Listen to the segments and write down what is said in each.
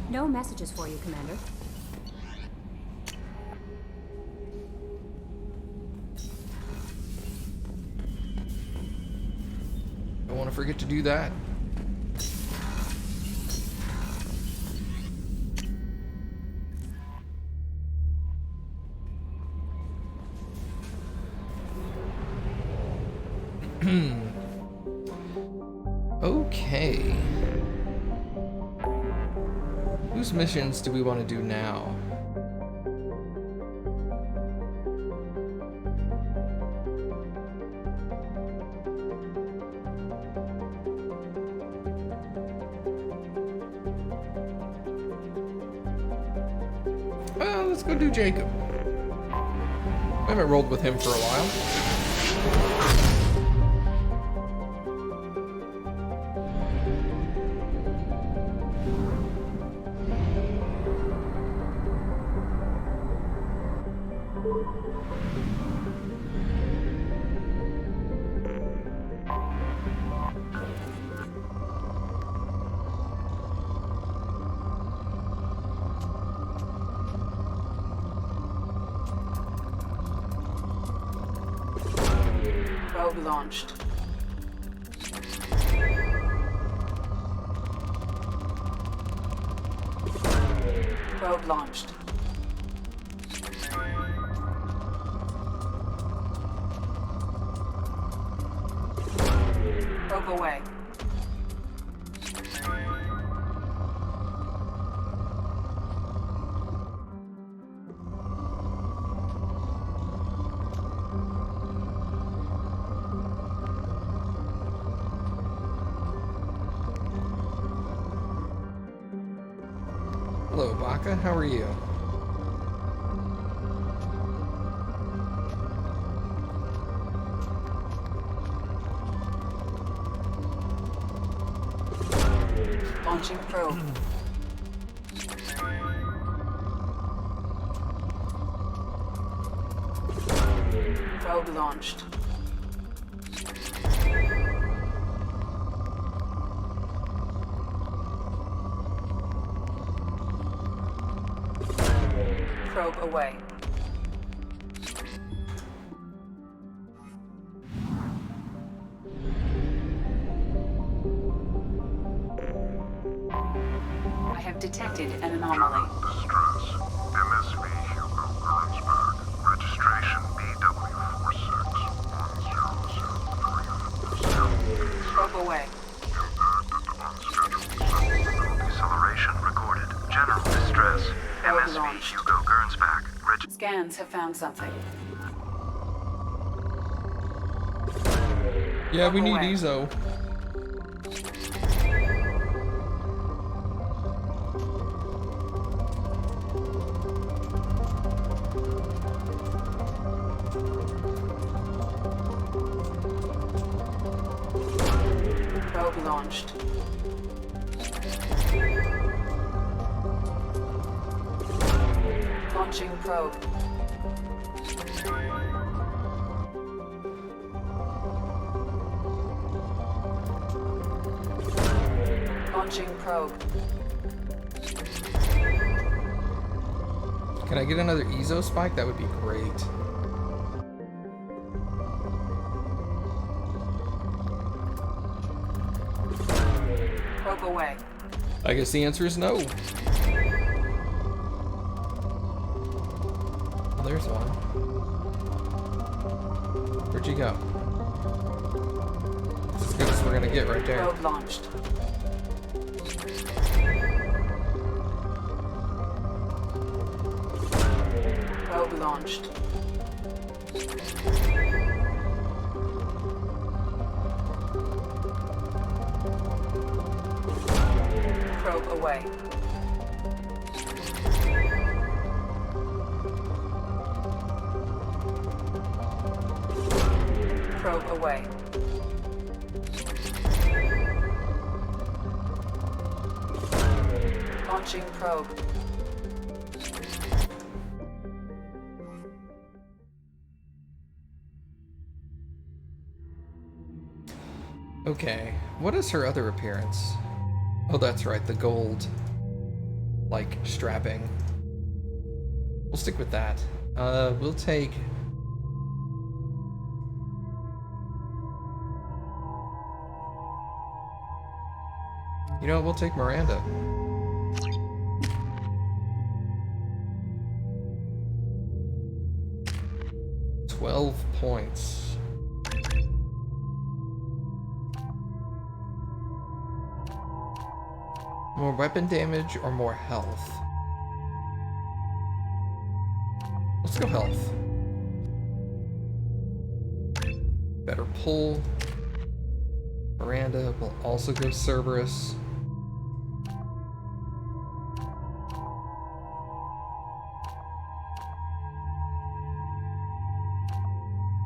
No messages for you, Commander. Don't want to forget to do that. Okay. Whose missions do we want to do now? Well, let's go do Jacob. I haven't rolled with him for a while. Probe launched. Probe launched. Probe away. Hello, Baka. How are you? Launching probe. Probe launched. Probe away. I have detected an anomaly. Distress. MSV Hugo Gernsberg. Registration BW461003. Probe away. Unscheduled deceleration recorded. General distress. Probe MSV launched. Hugo Gernsback. Scans have found something. Yeah, we need Away. EZO. Probe launched. Launching probe. Launching probe. Can I get another EZO spike? That would be great. Probe away. I guess the answer is no. Well, there's one. Where'd you go? That's as good as we're gonna get right there. Probe launched. Probe launched. Probe away. Probe away. Launching probe. Okay, what is her other appearance? Oh, that's right, the gold. like, strapping. We'll stick with that. We'll take... You know, we'll take Miranda. $12 points. More weapon damage or more health? Let's go health. Better pull. Miranda will also go Cerberus.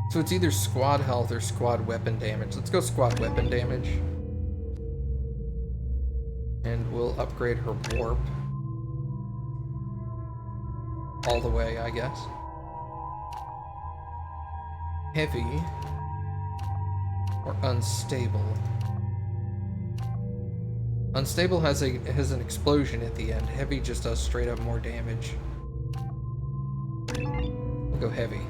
So it's either squad health or squad weapon damage. Let's go squad weapon damage. And we'll upgrade her warp. All the way, I guess. Heavy. Or unstable. Unstable has an explosion at the end. Heavy just does straight up more damage. We'll go heavy.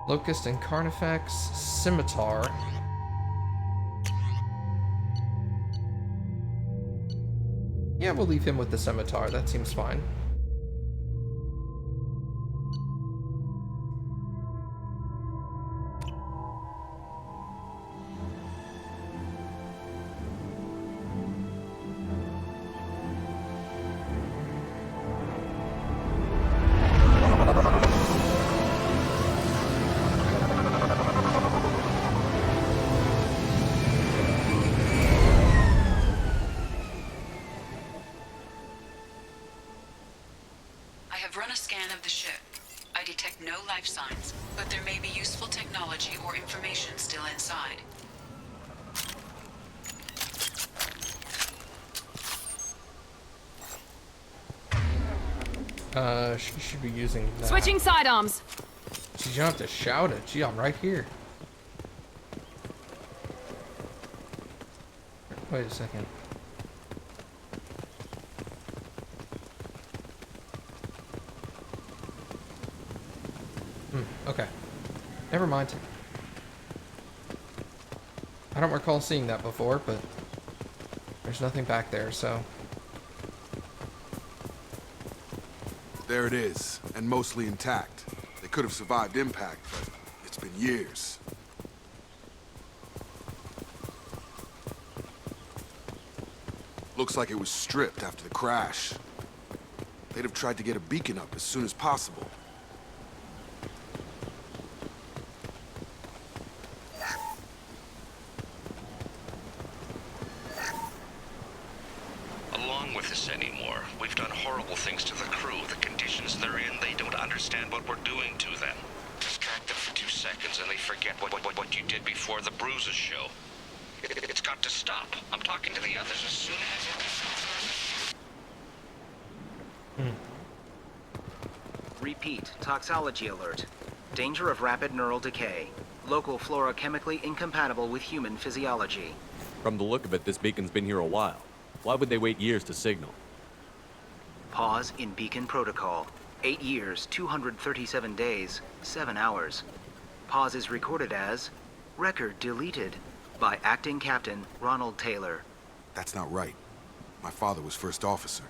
Locust and Carnifex, Scimitar. Yeah, we'll leave him with the Scimitar. That seems fine. Signs, but there may be useful technology or information still inside. She should be using that. Switching sidearms. She don't have to shout it. Gee, I'm right here. Wait a second. Okay. Never mind. I don't recall seeing that before, but there's nothing back there, so... There it is, and mostly intact. They could have survived impact, but it's been years. Looks like it was stripped after the crash. They'd have tried to get a beacon up as soon as possible. Anymore. We've done horrible things to the crew. The conditions they're in, they don't understand what we're doing to them. Distract them for 2 seconds and they forget what you did before the bruises show. It's got to stop. I'm talking to the others as soon as... Repeat, toxology alert. Danger of rapid neural decay. Local flora chemically incompatible with human physiology. From the look of it, this beacon's been here a while. Why would they wait years to signal? Pause in beacon protocol. 8 years, 237 days, 7 hours. Pause is recorded as record deleted by Acting Captain Ronald Taylor. That's not right. My father was first officer.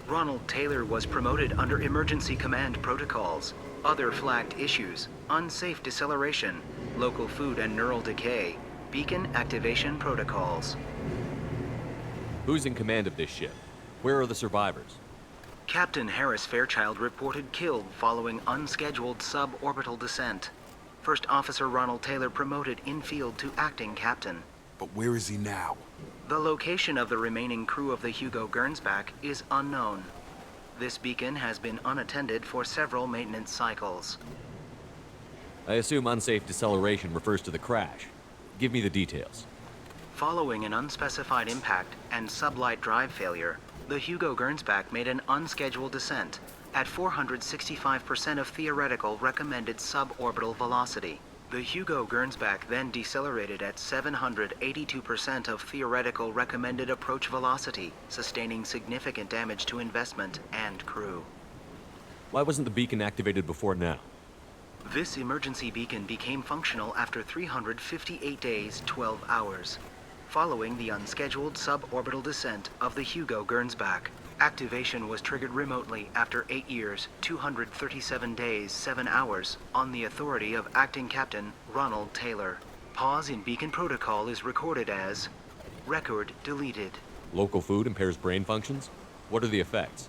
Ronald Taylor was promoted under emergency command protocols. Other flagged issues: unsafe deceleration, local food and neural decay, beacon activation protocols. Who's in command of this ship? Where are the survivors? Captain Harris Fairchild reported killed following unscheduled suborbital descent. First Officer Ronald Taylor promoted in-field to acting captain. But where is he now? The location of the remaining crew of the Hugo Gernsback is unknown. This beacon has been unattended for several maintenance cycles. I assume unsafe deceleration refers to the crash. Give me the details. Following an unspecified impact and sublight drive failure, the Hugo Gernsback made an unscheduled descent at 465% of theoretical recommended suborbital velocity. The Hugo Gernsback then decelerated at 782% of theoretical recommended approach velocity, sustaining significant damage to investment and crew. Why wasn't the beacon activated before now? This emergency beacon became functional after 358 days, 12 hours, following the unscheduled suborbital descent of the Hugo Gernsback. Activation was triggered remotely after 8 years, 237 days, 7 hours, on the authority of Acting Captain Ronald Taylor. Pause in beacon protocol is recorded as record deleted. Local food impairs brain functions? What are the effects?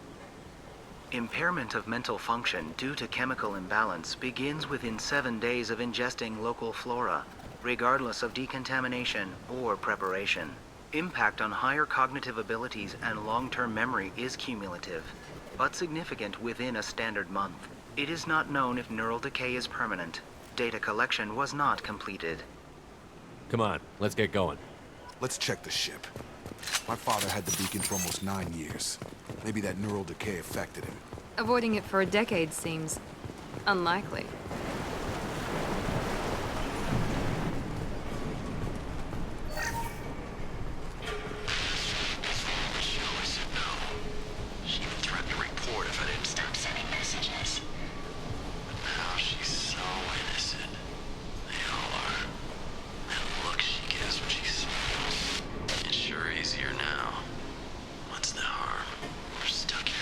Impairment of mental function due to chemical imbalance begins within 7 days of ingesting local flora, regardless of decontamination or preparation. Impact on higher cognitive abilities and long-term memory is cumulative, but significant within a standard month. It is not known if neural decay is permanent. Data collection was not completed. Come on, let's get going. Let's check the ship. My father had the beacon for almost 9 years. Maybe that neural decay affected him. Avoiding it for a decade seems unlikely. She even threatened to report if I didn't stop sending messages. But now she's so innocent. They all are. That look she gives when she's... It's sure easier now. What's the harm? We're stuck here.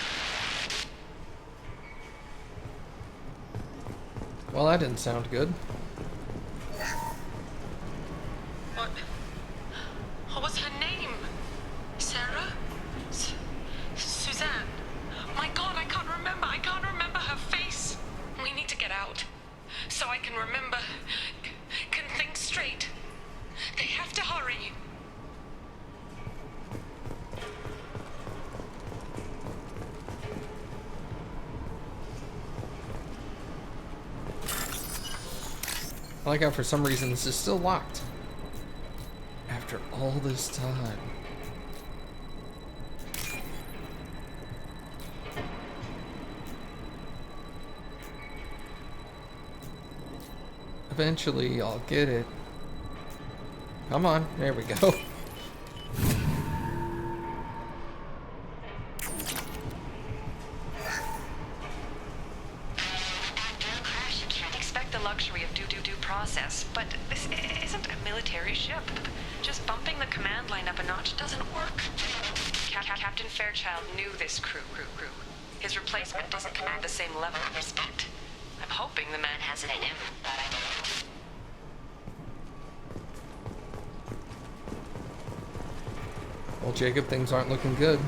Well, that didn't sound good. What was her name? Sarah? Suzanne? My God, I can't remember. I can't remember her face. We need to get out. So I can remember. Can think straight. They have to hurry. I like how for some reason this is still locked. After all this time. Eventually, I'll get it. Come on, there we go. Luxury of due process, but this isn't a military ship. Just bumping the command line up a notch doesn't work. Captain Fairchild knew this crew. His replacement doesn't command the same level of respect. I'm hoping the man has it in him, but I don't know. Well, Jacob, things aren't looking good.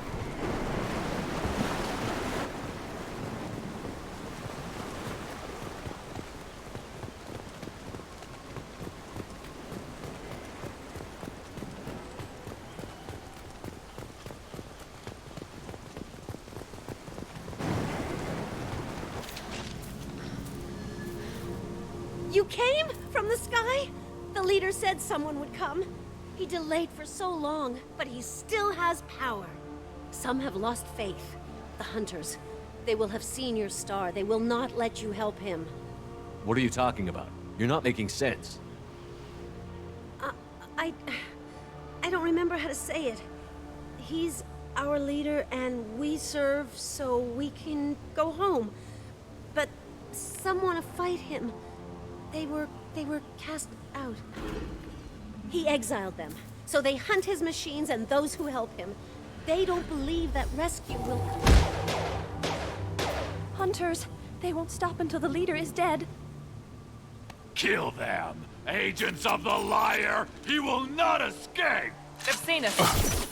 You came from the sky? The leader said someone would come. He delayed for so long, but he still has power. Some have lost faith. The hunters. They will have seen your star. They will not let you help him. What are you talking about? You're not making sense. I don't remember how to say it. He's our leader and we serve so we can go home. But some want to fight him. They were cast out. He exiled them, so they hunt his machines and those who help him. They don't believe that rescue will come. Hunters, they won't stop until the leader is dead. Kill them! Agents of the liar! He will not escape! They've seen us.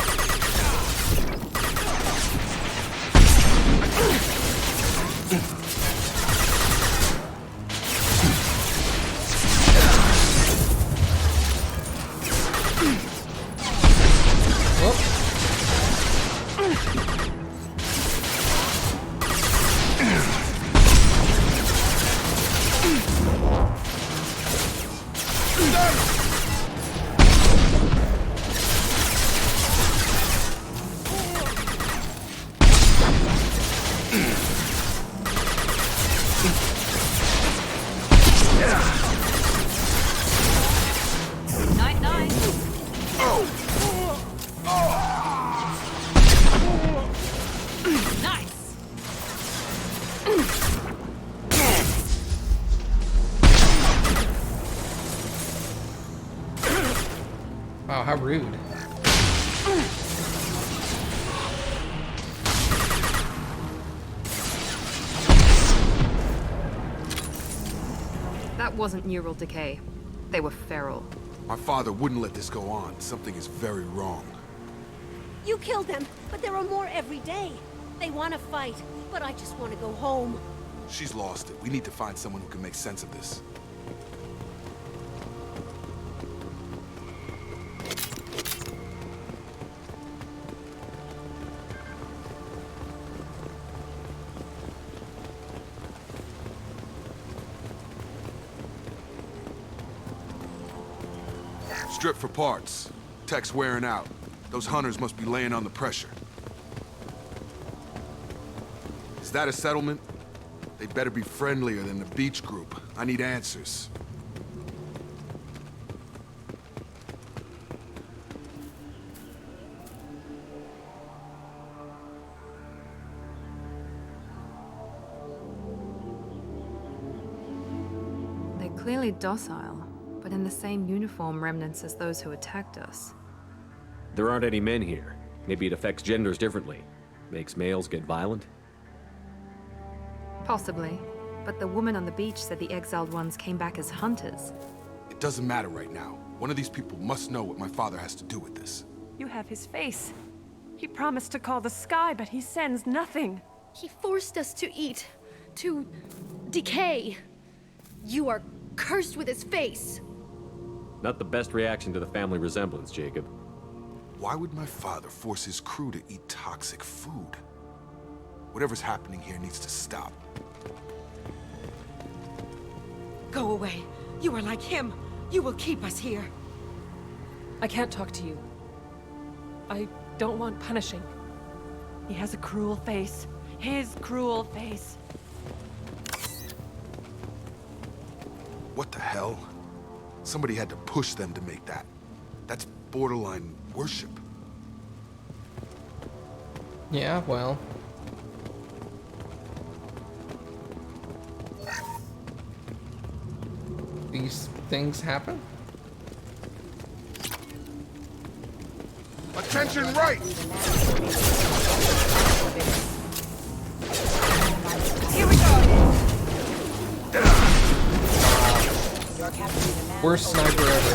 Wow, how rude. That wasn't neural decay. They were feral. My father wouldn't let this go on. Something is very wrong. You killed them, but there are more every day. They want to fight, but I just want to go home. She's lost it. We need to find someone who can make sense of this. Strip for parts. Tech's wearing out. Those hunters must be laying on the pressure. Is that a settlement? They'd better be friendlier than the beach group. I need answers. They're clearly docile, but in the same uniform remnants as those who attacked us. There aren't any men here. Maybe it affects genders differently. Makes males get violent? Possibly. But the woman on the beach said the exiled ones came back as hunters. It doesn't matter right now. One of these people must know what my father has to do with this. You have his face. He promised to call the sky, but he sends nothing. He forced us to eat, to decay. You are cursed with his face. Not the best reaction to the family resemblance, Jacob. Why would my father force his crew to eat toxic food? Whatever's happening here needs to stop. Go away. You are like him. You will keep us here. I can't talk to you. I don't want punishing. He has a cruel face. His cruel face. What the hell? Somebody had to push them to make that. That's borderline worship. Yeah, well. These things happen? Attention right! Here we go. Worst sniper ever.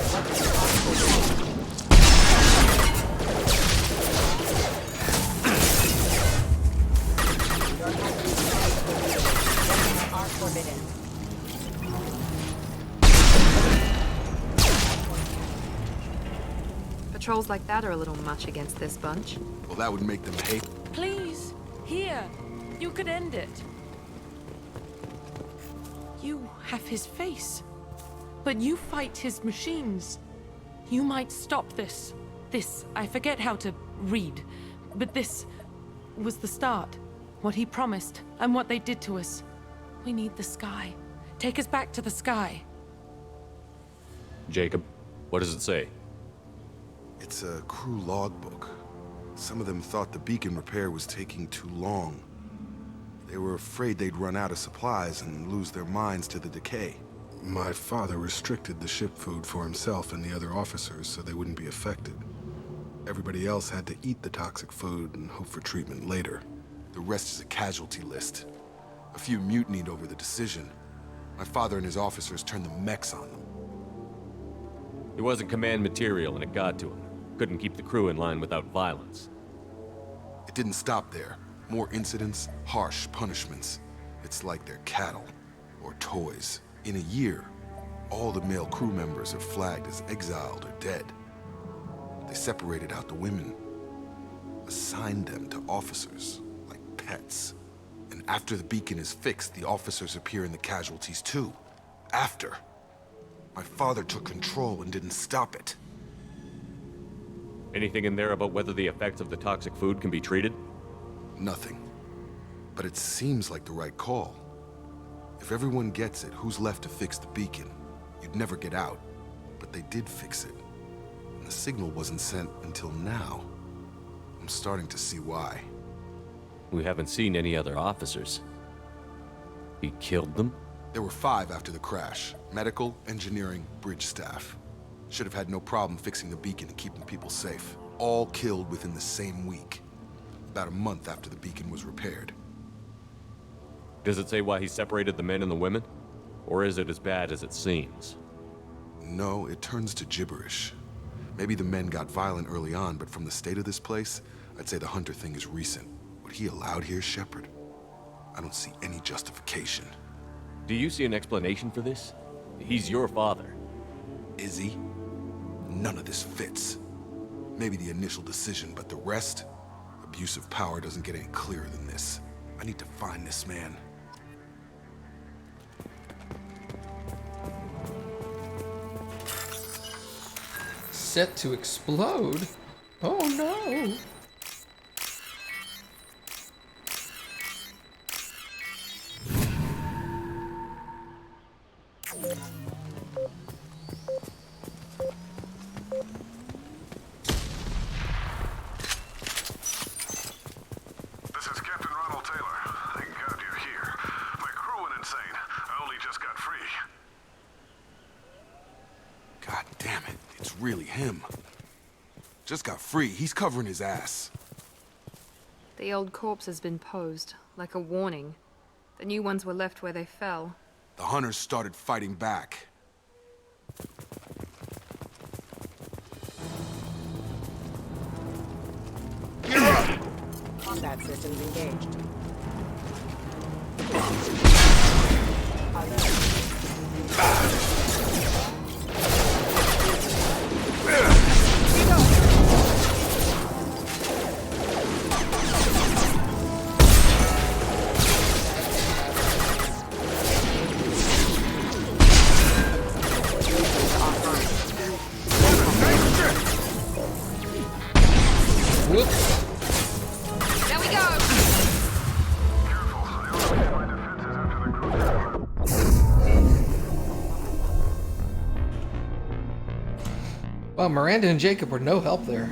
Patrols like that are a little much against this bunch. Well, that would make them hate. Please, here. You could end it. You have his face. But you fight his machines. You might stop this. This, I forget how to read. But this was the start. What he promised, and what they did to us. We need the sky. Take us back to the sky. Jacob, what does it say? It's a crew logbook. Some of them thought the beacon repair was taking too long. They were afraid they'd run out of supplies and lose their minds to the decay. My father restricted the ship food for himself and the other officers so they wouldn't be affected. Everybody else had to eat the toxic food and hope for treatment later. The rest is a casualty list. A few mutinied over the decision. My father and his officers turned the mechs on them. He wasn't command material and it got to him. Couldn't keep the crew in line without violence. It didn't stop there. More incidents, harsh punishments. It's like they're cattle or toys. In a year, all the male crew members are flagged as exiled or dead. They separated out the women, assigned them to officers, like pets. And after the beacon is fixed, the officers appear in the casualties too. After. My father took control and didn't stop it. Anything in there about whether the effects of the toxic food can be treated? Nothing. But it seems like the right call. If everyone gets it, who's left to fix the beacon? You'd never get out. But they did fix it. And the signal wasn't sent until now. I'm starting to see why. We haven't seen any other officers. He killed them? There were 5 after the crash. Medical, engineering, bridge staff. Should have had no problem fixing the beacon and keeping people safe. All killed within the same week. About a month after the beacon was repaired. Does it say why he separated the men and the women? Or is it as bad as it seems? No, it turns to gibberish. Maybe the men got violent early on, but from the state of this place, I'd say the Hunter thing is recent. What he allowed here, Shepard? I don't see any justification. Do you see an explanation for this? He's your father. Is he? None of this fits. Maybe the initial decision, but the rest? Abuse of power doesn't get any clearer than this. I need to find this man. Set to explode? Oh no! This is Captain Ronald Taylor. Thank God you're here. My crew went insane. I only just got free. God damn it, it's really him. Just got free, he's covering his ass. The old corpse has been posed, like a warning. The new ones were left where they fell. The Hunters started fighting back. Combat systems engaged. Whoops. There we go! Well, Miranda and Jacob were no help there.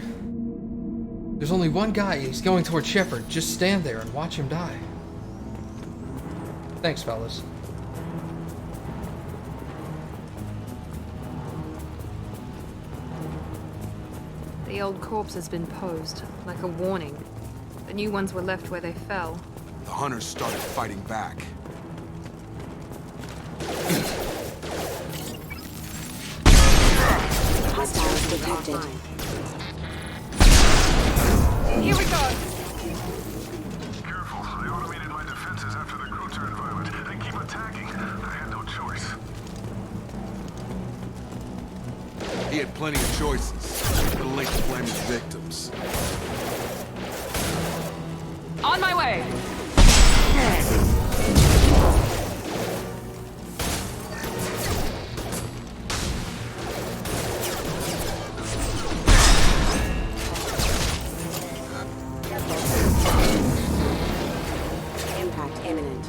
There's only one guy, and he's going toward Shepard. Just stand there and watch him die. Thanks, fellas. The old corpse has been posed, like a warning. The new ones were left where they fell. The Hunters started fighting back. Hostiles detected. Here we go! Careful. I automated my defenses after the crew turned violent. They keep attacking. I had no choice. He had plenty of choices. A little late to blame his victims. On my way! Impact imminent.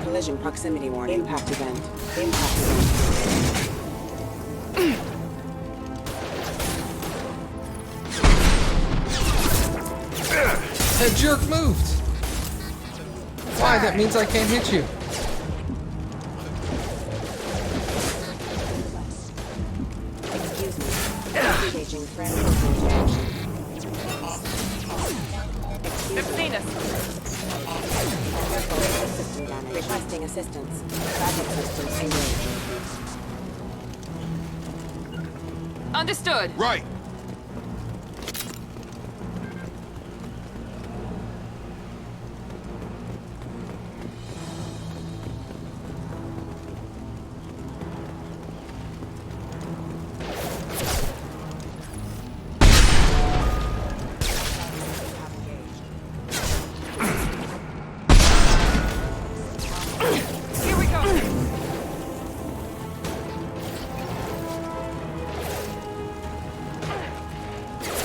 Collision proximity warning. Impact event. Impact event. That jerk moved! Why? That means I can't hit you. Excuse me. Engaging friendly interaction. They've seen us. System damage. Requesting assistance. Backup systems engaged. Understood. Right! Here we go!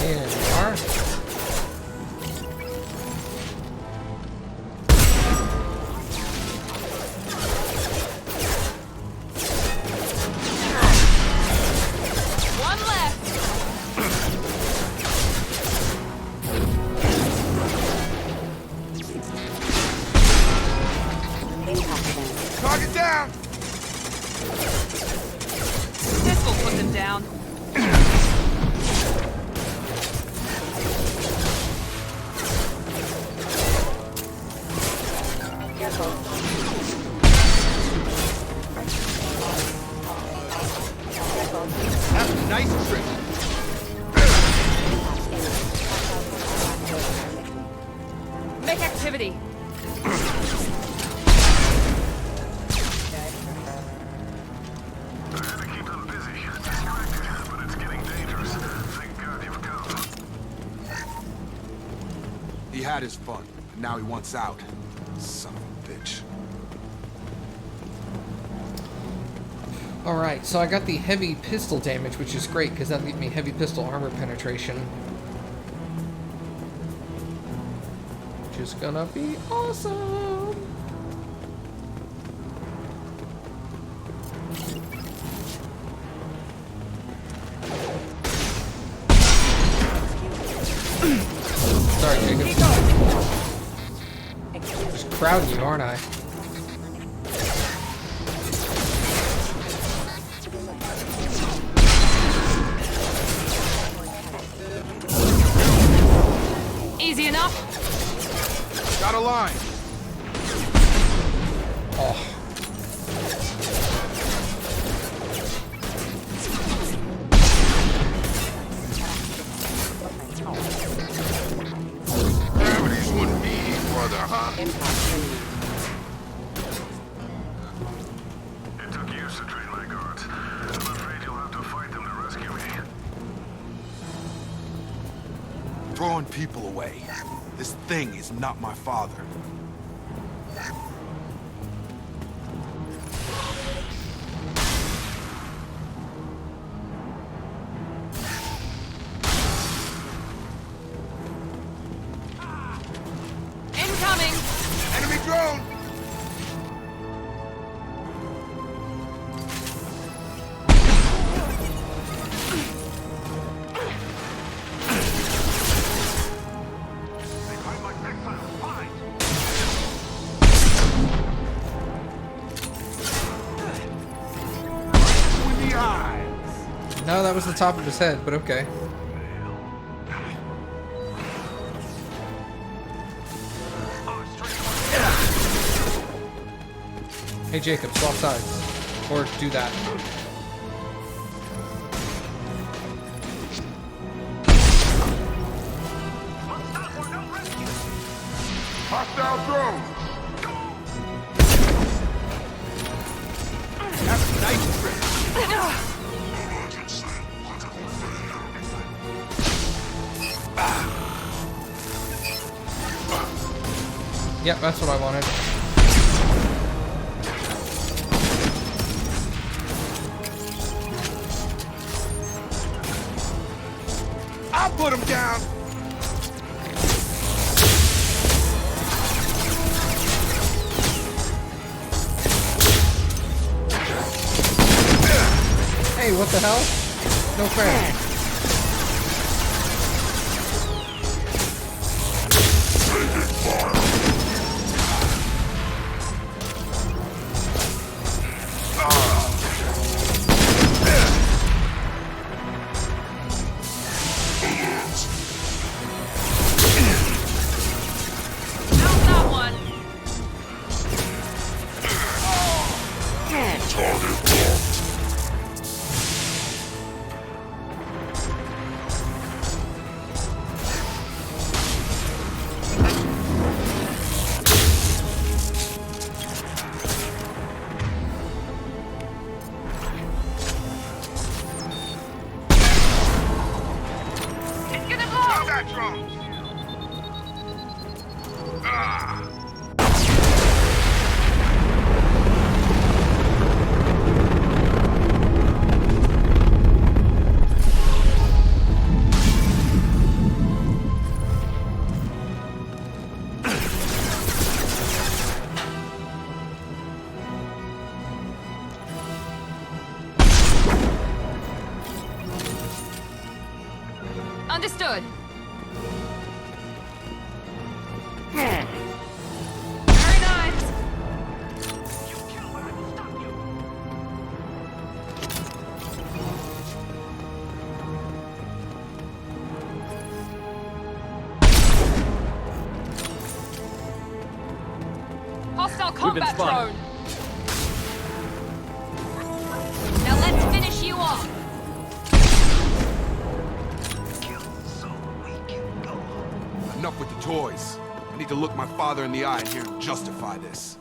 Here you are. One left! Impact event. Target down! This down. That's a nice trick. Make activity. He had his fun, and now he wants out. Son of a bitch. Alright, so I got the heavy pistol damage, which is great, because that gave me heavy pistol armor penetration. Which is gonna be awesome! Sorry, Jacob. Just crowding you, aren't I? Easy enough. Got a line. Oh. Gravity's wouldn't be brother, huh? It took years to train my guards. I'm afraid you'll have to fight them to rescue me. Throwing people away. This thing is not my father. Incoming. Enemy drone! No, that was the top of his head, but okay. Hey Jacob, swap sides. Or do that. Hostile drone! That's a nice trick. Yep, that's what I wanted. I'll put him down! Hey, what the hell? No fair. Understood. Hmm. Very nice. combat spotted. drone! Now let's finish you off! Enough with the toys. I need to look my father in the eye and hear him justify this.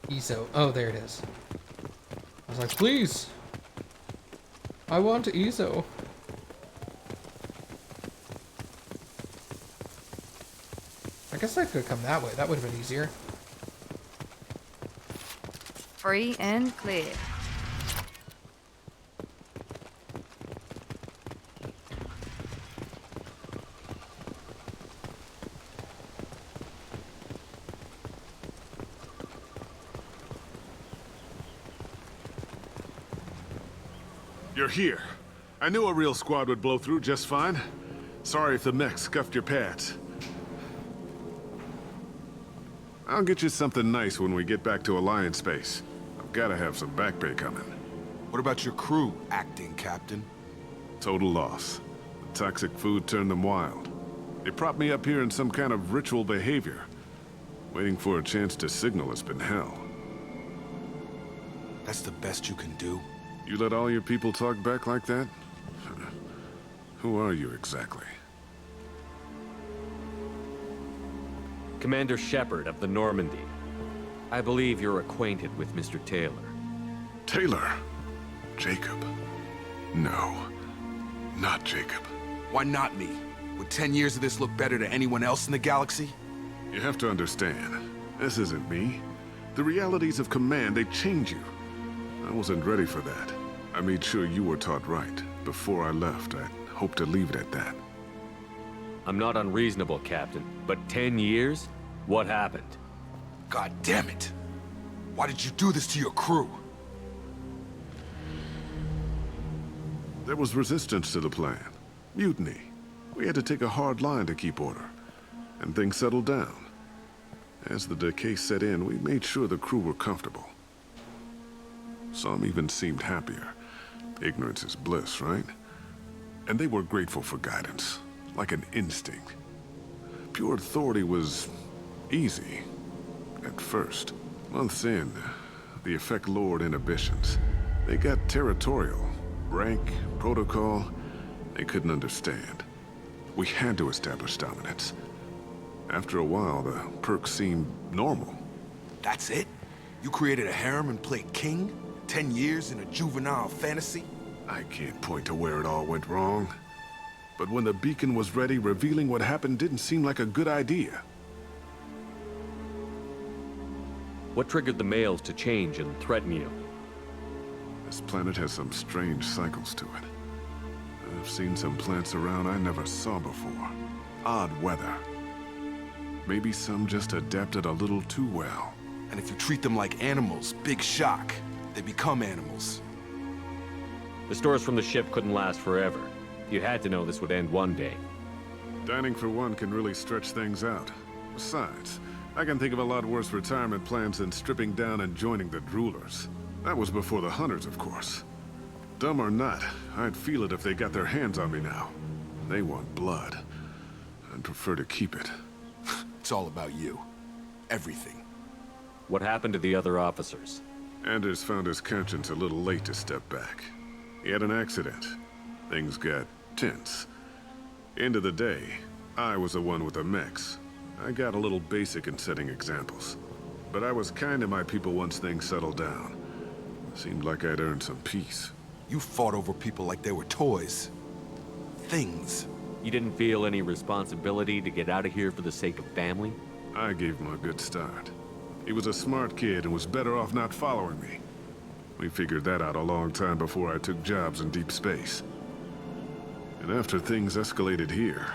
ESO. Oh, there it is. I was like, please. I want ESO. I guess I could have come that way. That would have been easier. Free and clear. You're here. I knew a real squad would blow through just fine. Sorry if the mech scuffed your pads. I'll get you something nice when we get back to Alliance space. I've gotta have some back pay coming. What about your crew, acting captain? Total loss. The toxic food turned them wild. They propped me up here in some kind of ritual behavior. Waiting for a chance to signal has been hell. That's the best you can do? You let all your people talk back like that? Who are you exactly? Commander Shepard of the Normandy. I believe you're acquainted with Mr. Taylor. Taylor? Jacob? No. Not Jacob. Why not me? Would 10 years of this look better to anyone else in the galaxy? You have to understand, this isn't me. The realities of command, they change you. I wasn't ready for that. I made sure you were taught right. Before I left, I hoped to leave it at that. I'm not unreasonable, Captain, but 10 years? What happened? God damn it! Why did you do this to your crew? There was resistance to the plan. Mutiny. We had to take a hard line to keep order. And things settled down. As the decay set in, we made sure the crew were comfortable. Some even seemed happier. Ignorance is bliss, right? And they were grateful for guidance, like an instinct. Pure authority was easy, at first. Months in, the effect lowered inhibitions. They got territorial. Rank, protocol, they couldn't understand. We had to establish dominance. After a while, the perks seemed normal. That's it? You created a harem and played king? 10 years in a juvenile fantasy? I can't point to where it all went wrong. But when the beacon was ready, revealing what happened didn't seem like a good idea. What triggered the males to change and threaten you? This planet has some strange cycles to it. I've seen some plants around I never saw before. Odd weather. Maybe some just adapted a little too well. And if you treat them like animals, big shock. They become animals. The stores from the ship couldn't last forever. You had to know this would end one day. Dining for one can really stretch things out. Besides, I can think of a lot worse retirement plans than stripping down and joining the droolers. That was before the hunters, of course. Dumb or not, I'd feel it if they got their hands on me now. They want blood. I'd prefer to keep it. It's all about you. Everything. What happened to the other officers? Anders found his conscience a little late to step back. He had an accident. Things got tense. End of the day, I was the one with the mechs. I got a little basic in setting examples. But I was kind to my people once things settled down. Seemed like I'd earned some peace. You fought over people like they were toys. Things. You didn't feel any responsibility to get out of here for the sake of family? I gave him a good start. He was a smart kid and was better off not following me. We figured that out a long time before I took jobs in deep space. And after things escalated here,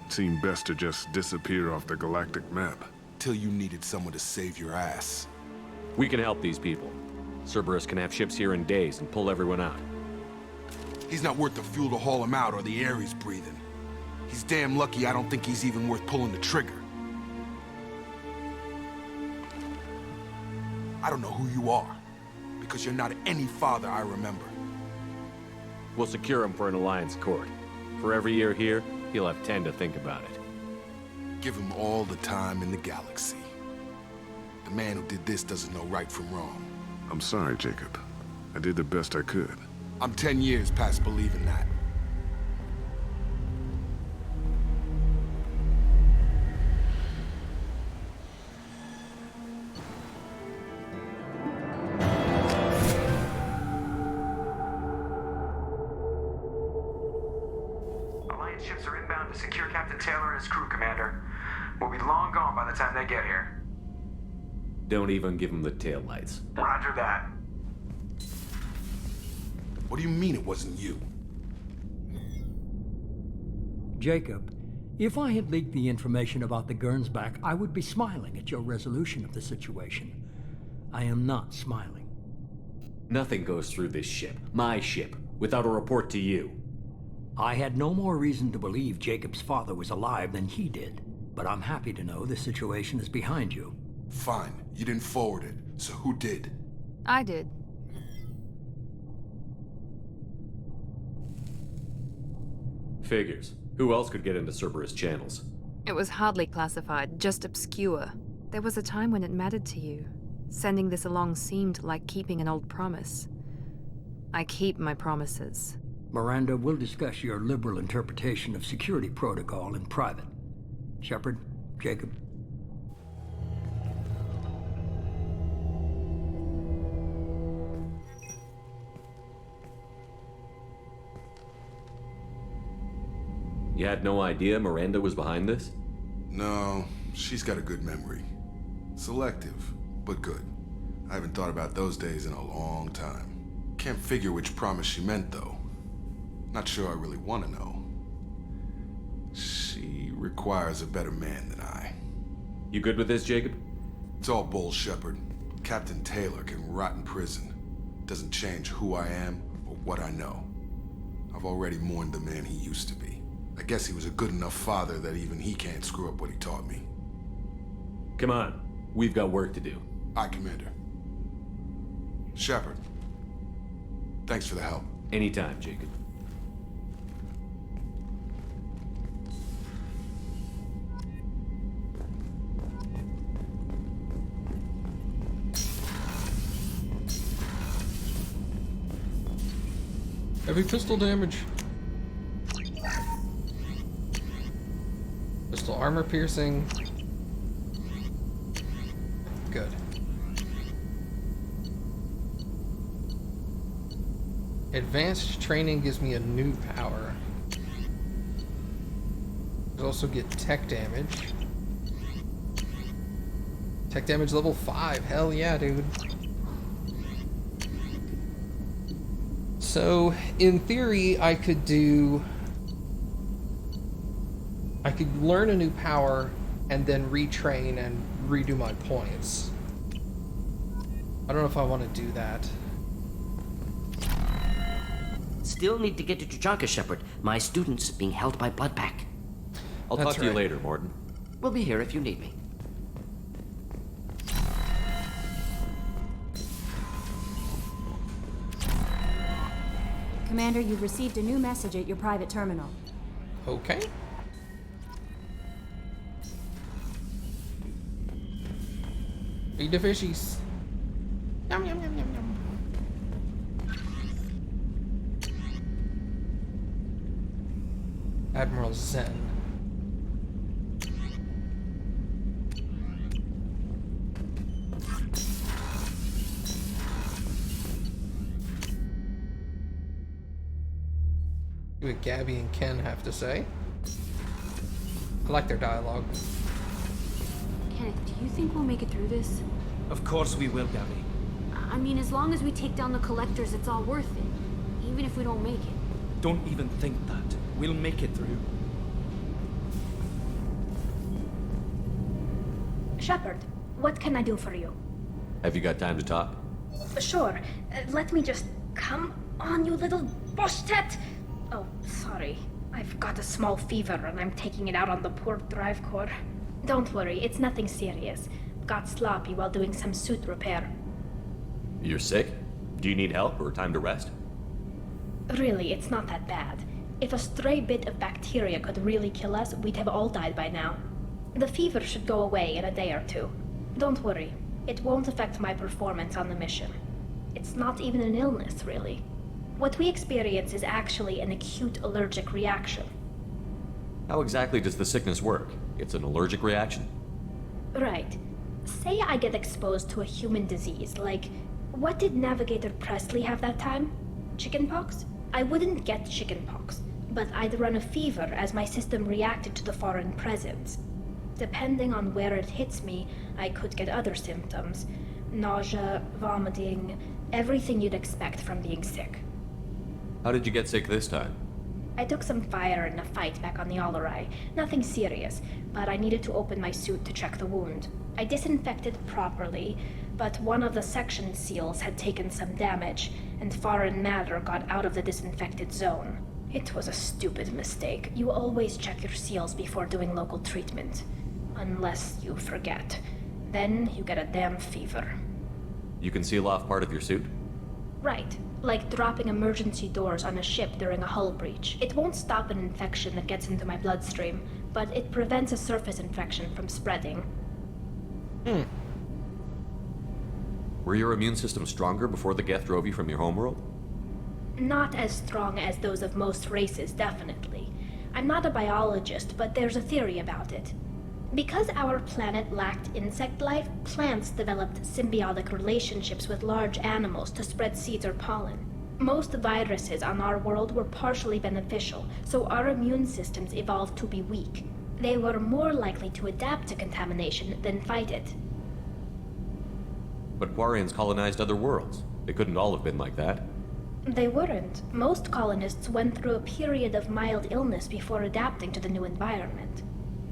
it seemed best to just disappear off the galactic map. Till you needed someone to save your ass. We can help these people. Cerberus can have ships here in days and pull everyone out. He's not worth the fuel to haul him out or the air he's breathing. He's damn lucky I don't think he's even worth pulling the trigger. I don't know who you are, because you're not any father I remember. We'll secure him for an Alliance court. For every year here, he'll have 10 to think about it. Give him all the time in the galaxy. The man who did this doesn't know right from wrong. I'm sorry, Jacob. I did the best I could. I'm 10 years past believing that. Alliance ships are inbound to secure Captain Taylor and his crew, Commander. We'll be long gone by the time they get here. Don't even give him the taillights. Roger that. What do you mean it wasn't you? Jacob, if I had leaked the information about the Gernsback, I would be smiling at your resolution of the situation. I am not smiling. Nothing goes through this ship, my ship, without a report to you. I had no more reason to believe Jacob's father was alive than he did, but I'm happy to know the situation is behind you. Fine, you didn't forward it, so who did? I did. Figures. Who else could get into Cerberus channels? It was hardly classified, just obscure. There was a time when it mattered to you. Sending this along seemed like keeping an old promise. I keep my promises. Miranda, we'll discuss your liberal interpretation of security protocol in private. Shepard, Jacob. You had no idea Miranda was behind this? No, she's got a good memory. Selective, but good. I haven't thought about those days in a long time. Can't figure which promise she meant, though. Not sure I really want to know. She requires a better man than I. You good with this, Jacob? It's all bull, Shepard. Captain Taylor can rot in prison. Doesn't change who I am or what I know. I've already mourned the man he used to be. I guess he was a good enough father that even he can't screw up what he taught me. Come on, we've got work to do. Aye, Commander. Shepard, thanks for the help. Anytime, Jacob. Heavy pistol damage. Pistol armor piercing. Good. Advanced training gives me a new power. I also get tech damage. Tech damage level 5. Hell yeah, dude. So, in theory, I could learn a new power and then retrain and redo my points. I don't know if I want to do that. Still need to get to Tuchanka, Shepard. My student's being held by Bloodpack. I'll talk to you later, Morton. We'll be here if you need me. Commander, you've received a new message at your private terminal. Okay. Eat the fishies. Yum, yum, yum, yum, yum. Admiral Zen. See what Gabby and Ken have to say. I like their dialogue. Kenneth, do you think we'll make it through this? Of course we will, Gabby. I mean, as long as we take down the collectors, it's all worth it. Even if we don't make it. Don't even think that. We'll make it through. Shepard, what can I do for you? Have you got time to talk? Sure. Let me just... Come on, you little boshtet! Oh, sorry. I've got a small fever and I'm taking it out on the poor drive core. Don't worry, it's nothing serious. Got sloppy while doing some suit repair. You're sick? Do you need help or time to rest? Really, it's not that bad. If a stray bit of bacteria could really kill us, we'd have all died by now. The fever should go away in a day or two. Don't worry. It won't affect my performance on the mission. It's not even an illness, really. What we experience is actually an acute allergic reaction. How exactly does the sickness work? It's an allergic reaction? Right. Say I get exposed to a human disease, like, what did Navigator Presley have that time? Chickenpox? I wouldn't get chickenpox, but I'd run a fever as my system reacted to the foreign presence. Depending on where it hits me, I could get other symptoms. Nausea, vomiting, everything you'd expect from being sick. How did you get sick this time? I took some fire in a fight back on the Allerai. Nothing serious, but I needed to open my suit to check the wound. I disinfected properly, but one of the section seals had taken some damage, and foreign matter got out of the disinfected zone. It was a stupid mistake. You always check your seals before doing local treatment. Unless you forget. Then you get a damn fever. You can seal off part of your suit? Right. Like dropping emergency doors on a ship during a hull breach. It won't stop an infection that gets into my bloodstream, but it prevents a surface infection from spreading. Were your immune system stronger before the Geth drove you from your homeworld? Not as strong as those of most races, definitely. I'm not a biologist, but there's a theory about it. Because our planet lacked insect life, plants developed symbiotic relationships with large animals to spread seeds or pollen. Most viruses on our world were partially beneficial, so our immune systems evolved to be weak. They were more likely to adapt to contamination than fight it. But Quarians colonized other worlds. They couldn't all have been like that. They weren't. Most colonists went through a period of mild illness before adapting to the new environment.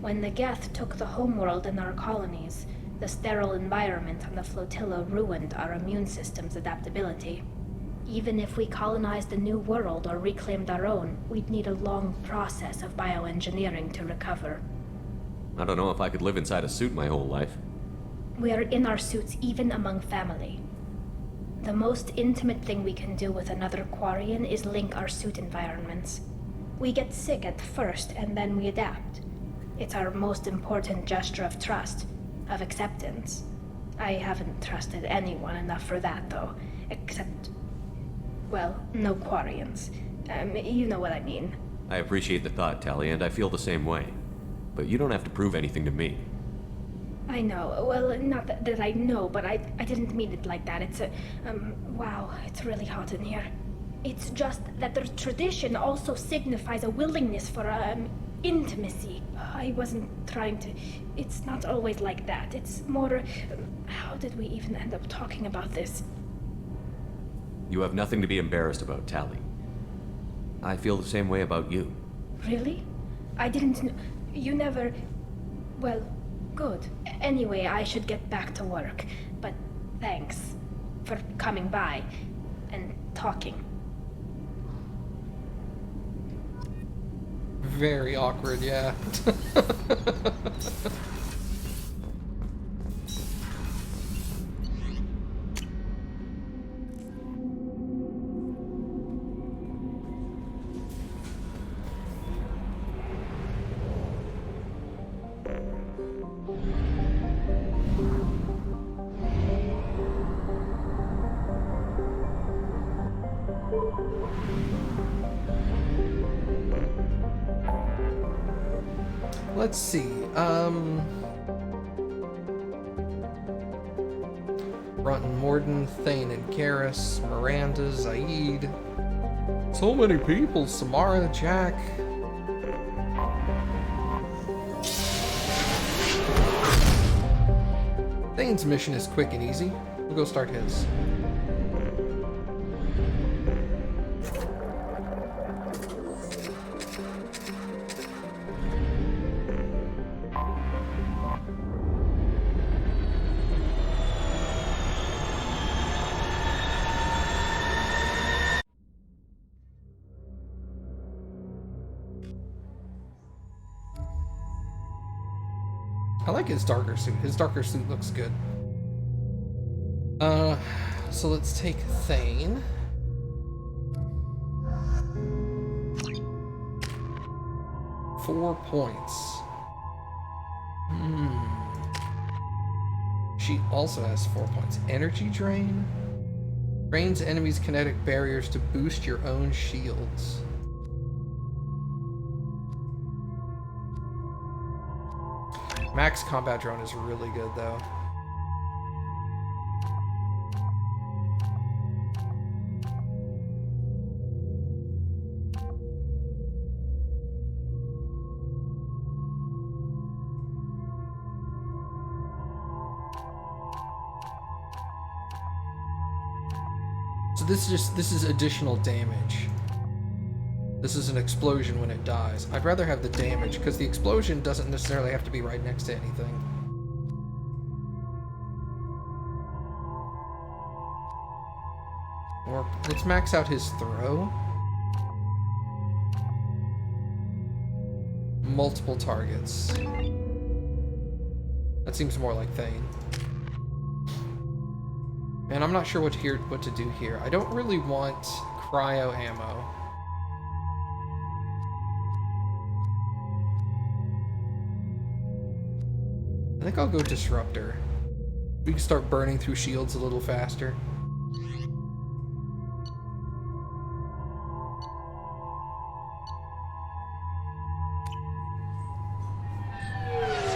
When the Geth took the homeworld and our colonies, the sterile environment on the flotilla ruined our immune system's adaptability. Even if we colonized a new world or reclaimed our own, we'd need a long process of bioengineering to recover. I don't know if I could live inside a suit my whole life. We are in our suits even among family. The most intimate thing we can do with another Quarian is link our suit environments. We get sick at first, and then we adapt. It's our most important gesture of trust, of acceptance. I haven't trusted anyone enough for that, though. Except, well, no Quarians. You know what I mean. I appreciate the thought, Tally, and I feel the same way. But you don't have to prove anything to me. I know. Well, not that I know, but I didn't mean it like that. It's wow, it's really hot in here. It's just that the tradition also signifies a willingness for, intimacy. I wasn't trying to... It's not always like that. It's more... how did we even end up talking about this? You have nothing to be embarrassed about, Tally. I feel the same way about you. Really? I didn't know... You never... Well, good. Anyway, I should get back to work. But thanks for coming by and talking. Very awkward, yeah. Let's see, Brunton, Morden, Thane and Karis, Miranda, Zaid. So many people, Samara, Jack. Thane's mission is quick and easy. We'll go start his. I like his darker suit. His darker suit looks good. So let's take Thane. Four points. She also has 4 points. Energy Drain. Drains enemies' kinetic barriers to boost your own shields. Max Combat Drone is really good, though. So this is additional damage. This is an explosion when it dies. I'd rather have the damage, because the explosion doesn't necessarily have to be right next to anything. Or let's max out his throw. Multiple targets. That seems more like Thane. And I'm not sure what to do here. I don't really want cryo ammo. I think I'll go Disruptor. We can start burning through shields a little faster.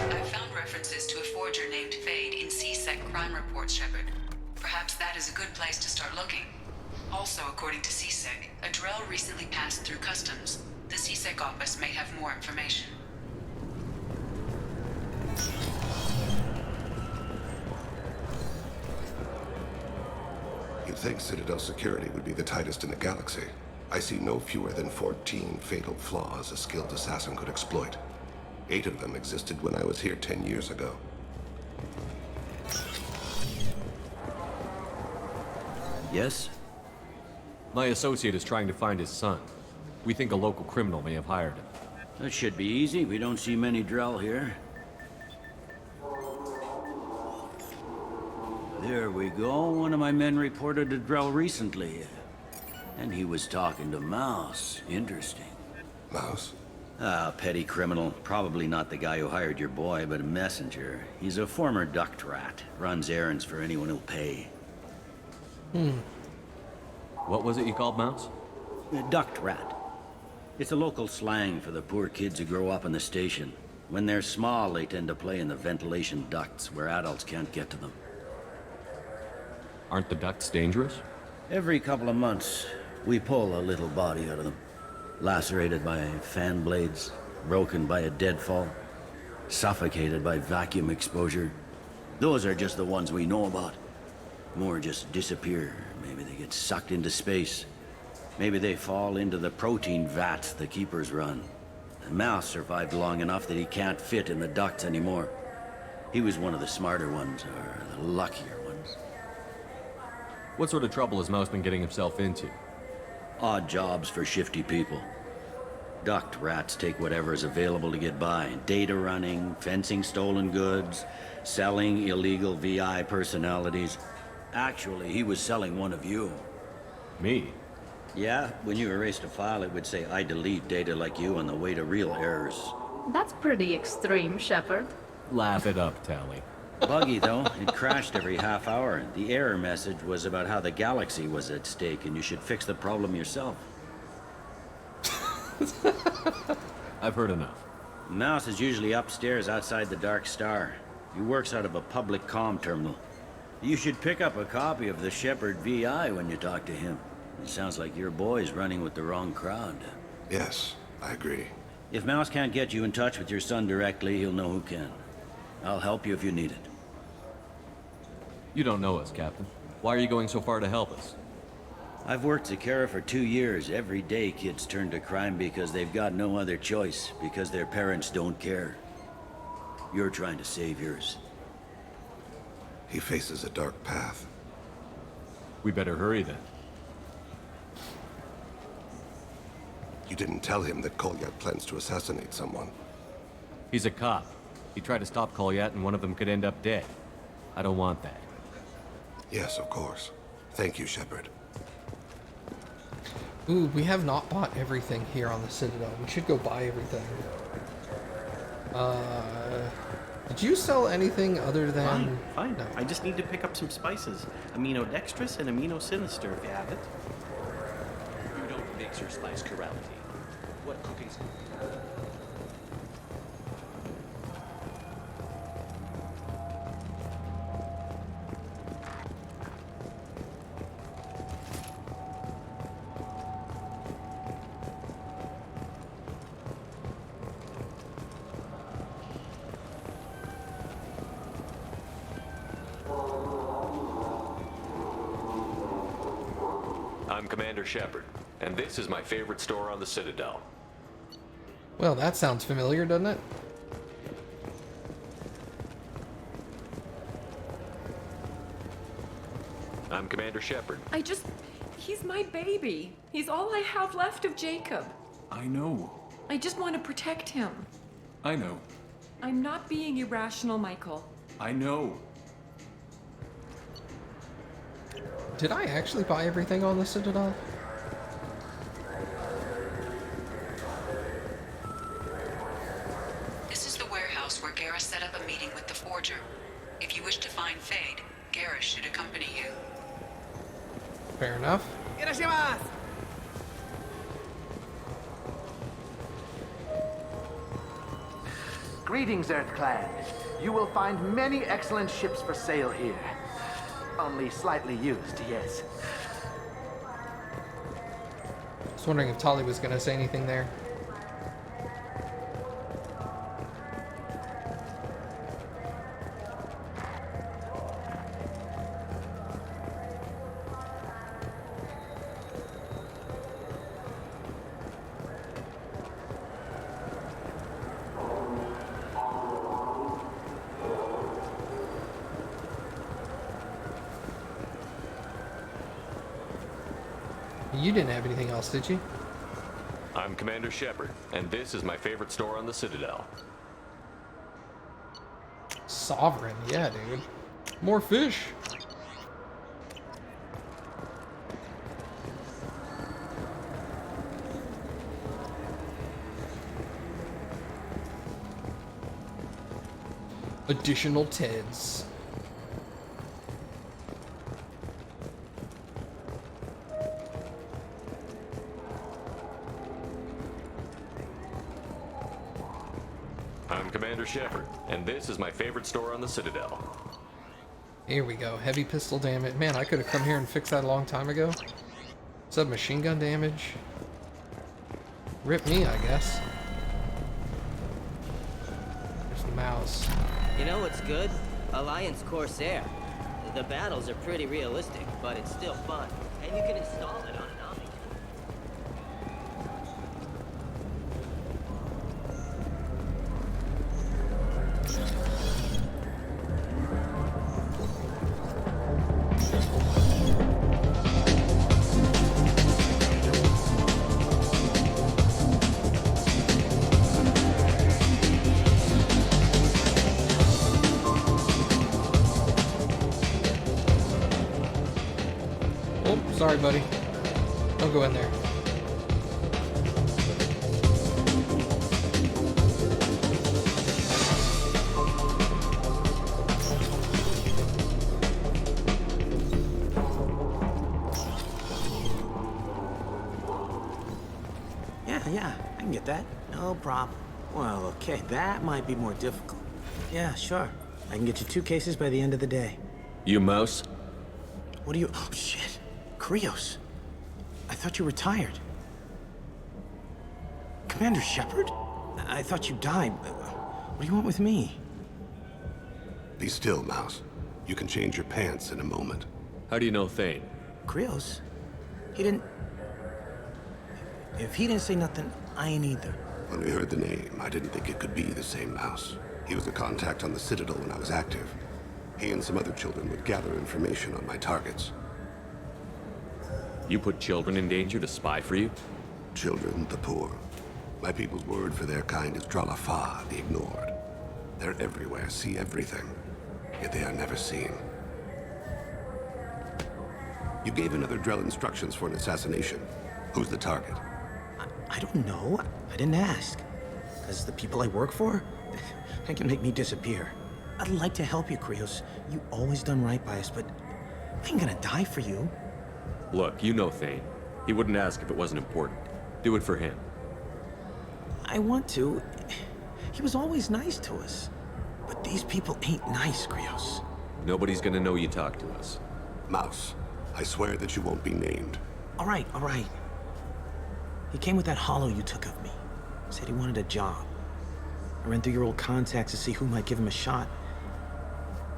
I found references to a forger named Fade in C-Sec crime reports, Shepard. Perhaps that is a good place to start looking. Also, according to C-Sec, a Drell recently passed through customs. The C-Sec office may have more information. You'd think Citadel security would be the tightest in the galaxy. I see no fewer than 14 fatal flaws a skilled assassin could exploit. 8 of them existed when I was here 10 years ago. Yes? My associate is trying to find his son. We think a local criminal may have hired him. That should be easy. We don't see many Drell here. There we go. One of my men reported a Drell recently. And he was talking to Mouse. Interesting. Mouse? Ah, petty criminal. Probably not the guy who hired your boy, but a messenger. He's a former duct rat. Runs errands for anyone who'll pay. What was it you called Mouse? A duct rat. It's a local slang for the poor kids who grow up in the station. When they're small, they tend to play in the ventilation ducts where adults can't get to them. Aren't the ducts dangerous? Every couple of months, we pull a little body out of them. Lacerated by fan blades, broken by a deadfall, suffocated by vacuum exposure. Those are just the ones we know about. More just disappear. Maybe they get sucked into space. Maybe they fall into the protein vats the keepers run. And Mouse survived long enough that he can't fit in the ducts anymore. He was one of the smarter ones, or the luckier ones. What sort of trouble has Mouse been getting himself into? Odd jobs for shifty people. Duct rats take whatever is available to get by. Data running, fencing stolen goods, selling illegal VI personalities. Actually, he was selling one of you. Me? Yeah, when you erased a file, it would say, I delete data like you on the way to real errors. That's pretty extreme, Shepard. Laugh it up, Tally. Buggy, though. It crashed every half hour. The error message was about how the galaxy was at stake and you should fix the problem yourself. I've heard enough. Mouse is usually upstairs outside the Dark Star. He works out of a public comm terminal. You should pick up a copy of the Shepard VI when you talk to him. It sounds like your boy's running with the wrong crowd. Yes, I agree. If Mouse can't get you in touch with your son directly, he'll know who can. I'll help you if you need it. You don't know us, Captain. Why are you going so far to help us? I've worked Zakera for 2 years. Every day kids turn to crime because they've got no other choice, because their parents don't care. You're trying to save yours. He faces a dark path. We better hurry then. You didn't tell him that Kolyat plans to assassinate someone. He's a cop. He tried to stop Kolyat and one of them could end up dead. I don't want that. Yes, of course. Thank you, Shepard. Ooh, we have not bought everything here on the Citadel. We should go buy everything. Did you sell anything other than... Fine. No. I just need to pick up some spices. Aminodextrous and aminosinister, if you have it. You don't mix your spice chorality. What cooking's... I'm Commander Shepard, and this is my favorite store on the Citadel. Well, that sounds familiar, doesn't it? I'm Commander Shepard. He's my baby. He's all I have left of Jacob. I know. I just want to protect him. I know. I'm not being irrational, Michael. I know. Did I actually buy everything on the Citadel? This is the warehouse where Garrus set up a meeting with the Forger. If you wish to find Fade, Garrus should accompany you. Fair enough. Greetings, Earth Clan. You will find many excellent ships for sale here. Only slightly used, yes. I was wondering if Tali was going to say anything there. You didn't have anything else, did you? I'm Commander Shepard, and this is my favorite store on the Citadel. Sovereign, yeah, dude. More fish. Additional Teds. I'm Commander Shepard, and this is my favorite store on the Citadel. Here we go. Heavy pistol damage. Man, I could have come here and fixed that a long time ago. Submachine gun damage. Rip me, I guess. There's the mouse. You know what's good? Alliance Corsair. The battles are pretty realistic, but it's still fun. And you can install it on an Omni. Sorry, buddy. Don't go in there. Yeah, I can get that. No problem. Well, okay, that might be more difficult. Yeah, sure. I can get you 2 cases by the end of the day. You mouse? What do you... Oh, shit. Krios. I thought you were retired. Commander Shepard? I thought you died. What do you want with me? Be still, Mouse. You can change your pants in a moment. How do you know Thane? Krios? He didn't... If he didn't say nothing, I ain't either. When we heard the name, I didn't think it could be the same Mouse. He was a contact on the Citadel when I was active. He and some other children would gather information on my targets. You put children in danger to spy for you? Children, the poor. My people's word for their kind is Dralafa, the ignored. They're everywhere, see everything, yet they are never seen. You gave another Drell instructions for an assassination. Who's the target? I don't know. I didn't ask. As the people I work for, they can make me disappear. I'd like to help you, Krios. You always done right by us, but I ain't gonna die for you. Look, you know Thane. He wouldn't ask if it wasn't important. Do it for him. I want to. He was always nice to us. But these people ain't nice, Krios. Nobody's gonna know you talk to us. Mouse, I swear that you won't be named. All right, all right. He came with that hollow you took of me. Said he wanted a job. I ran through your old contacts to see who might give him a shot.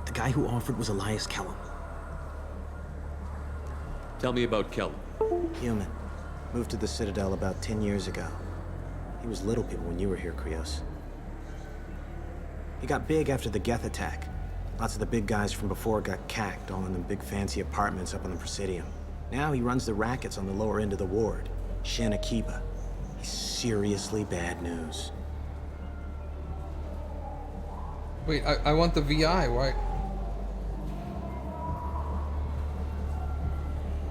The guy who offered was Elias Kellum. Tell me about Kellum. Human. Moved to the Citadel about 10 years ago. He was little people when you were here, Krios. He got big after the Geth attack. Lots of the big guys from before got cacked, all in them big fancy apartments up on the Presidium. Now he runs the rackets on the lower end of the ward, Shin Akiba. He's seriously bad news. Wait, I want the VI, why?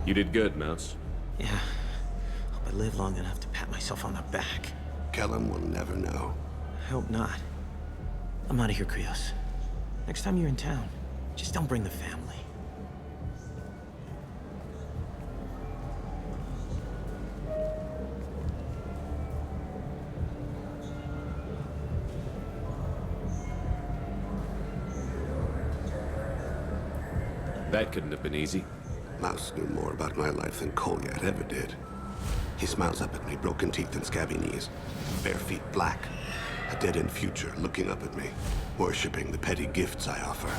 You did good, Mouse. Yeah. Hope I live long enough to pat myself on the back. Kellum will never know. I hope not. I'm out of here, Krios. Next time you're in town, just don't bring the family. That couldn't have been easy. Mouse knew more about my life than Kolyat ever did. He smiles up at me, broken teeth and scabby knees. Bare feet black. A dead-end future looking up at me, worshipping the petty gifts I offer.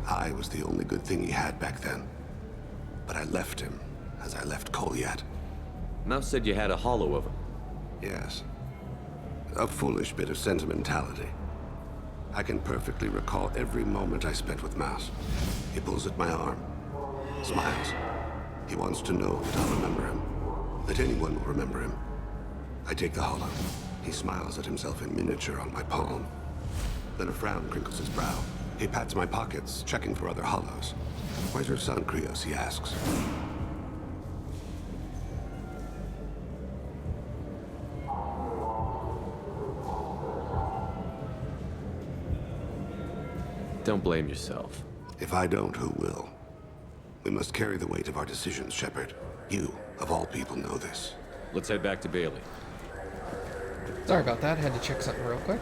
I was the only good thing he had back then. But I left him, as I left Kolyat. Mouse said you had a hollow of him. Yes. A foolish bit of sentimentality. I can perfectly recall every moment I spent with Mouse. He pulls at my arm, smiles. He wants to know that I'll remember him, that anyone will remember him. I take the hollow. He smiles at himself in miniature on my palm. Then a frown crinkles his brow. He pats my pockets, checking for other hollows. Where's your son, Krios? He asks. Don't blame yourself. If I don't, who will? We must carry the weight of our decisions, Shepard. You, of all people, know this. Let's head back to Bailey. Sorry about that, had to check something real quick.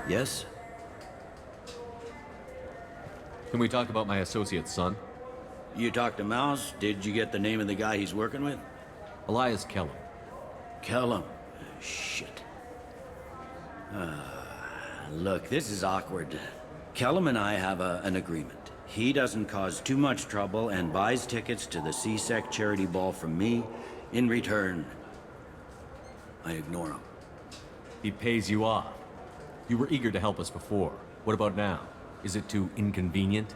Yes? Can we talk about my associate's son? You talked to Mouse? Did you get the name of the guy he's working with? Elias Kellum. Kellum? Shit. Look, this is awkward. Kellum and I have an agreement. He doesn't cause too much trouble and buys tickets to the CSEC charity ball from me. In return, I ignore him. He pays you off. You were eager to help us before. What about now? Is it too inconvenient?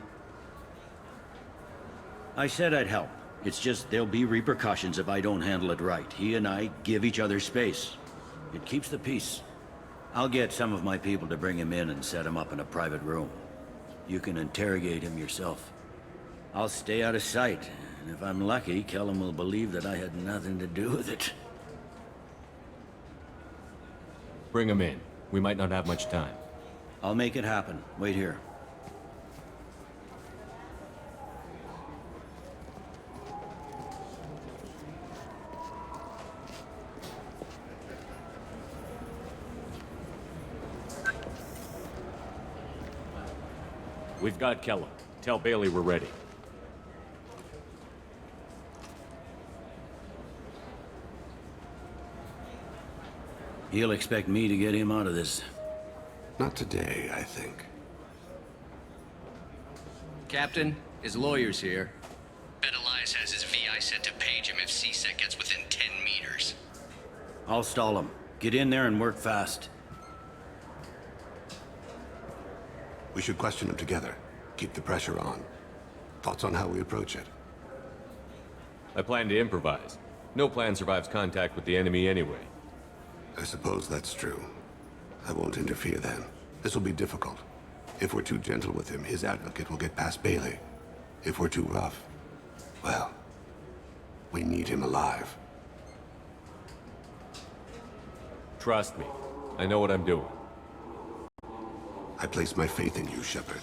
I said I'd help. It's just there'll be repercussions if I don't handle it right. He and I give each other space. It keeps the peace. I'll get some of my people to bring him in and set him up in a private room. You can interrogate him yourself. I'll stay out of sight, and if I'm lucky, Kellum will believe that I had nothing to do with it. Bring him in. We might not have much time. I'll make it happen. Wait here. We've got Kellum. Tell Bailey we're ready. He'll expect me to get him out of this. Not today, I think. Captain, his lawyer's here. Bet Elias has his VI said to page him if CSEC gets within 10 meters. I'll stall him. Get in there and work fast. We should question him together. Keep the pressure on. Thoughts on how we approach it? I plan to improvise. No plan survives contact with the enemy anyway. I suppose that's true. I won't interfere then. This will be difficult. If we're too gentle with him, his advocate will get past Bailey. If we're too rough, well, we need him alive. Trust me. I know what I'm doing. I place my faith in you, Shepard.